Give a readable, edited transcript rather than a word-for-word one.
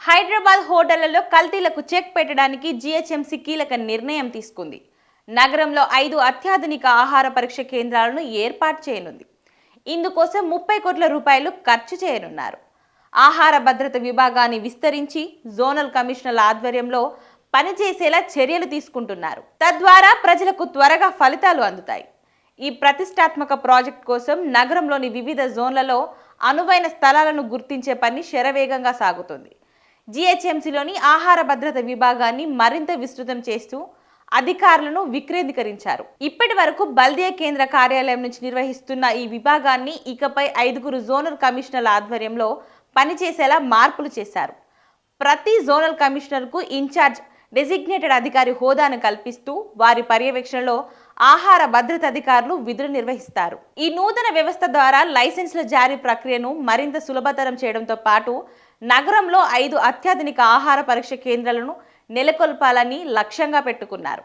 హైదరాబాద్ హోటళ్లలో కల్తీలకు చెక్ పెట్టడానికి జీహెచ్ఎంసీ కీలక నిర్ణయం తీసుకుంది. నగరంలో 5 అత్యాధునిక ఆహార పరీక్ష కేంద్రాలను ఏర్పాటు చేయనుంది. ఇందుకోసం 30 కోట్ల రూపాయలు ఖర్చు చేయనున్నారు. ఆహార భద్రత విభాగాన్ని విస్తరించి జోనల్ కమిషనర్ల ఆధ్వర్యంలో పనిచేసేలా చర్యలు తీసుకుంటున్నారు. తద్వారా ప్రజలకు త్వరగా ఫలితాలు అందుతాయి. ఈ ప్రతిష్టాత్మక ప్రాజెక్ట్ కోసం నగరంలోని వివిధ జోన్లలో అనువైన స్థలాలను గుర్తించే పని శరవేగంగా సాగుతుంది. జీహెచ్ఎంసీలోని ఆహార భద్రత విభాగాన్ని మరింత విస్తృతం చేస్తూ అధికారులను వికేంద్రీకరించారు. ఇప్పటి వరకు బల్దియా కేంద్ర కార్యాలయం నుంచి నిర్వహిస్తున్న ఈ విభాగాన్ని ఇకపై 5 జోనల్ కమిషనర్ల ఆధ్వర్యంలో పనిచేసేలా మార్పులు చేశారు. ప్రతి జోనల్ కమిషనర్కు ఇన్ఛార్జ్ డెసిగ్నేటెడ్ అధికారి హోదాను కల్పిస్తూ వారి పర్యవేక్షణలో ఆహార భద్రత అధికారులు విధులు నిర్వహిస్తారు. ఈ నూతన వ్యవస్థ ద్వారా లైసెన్సుల జారీ ప్రక్రియను మరింత సులభతరం చేయడంతో పాటు నగరంలో 5 అత్యాధునిక ఆహార పరీక్ష కేంద్రాలను నెలకొల్పాలని లక్ష్యంగా పెట్టుకున్నారు.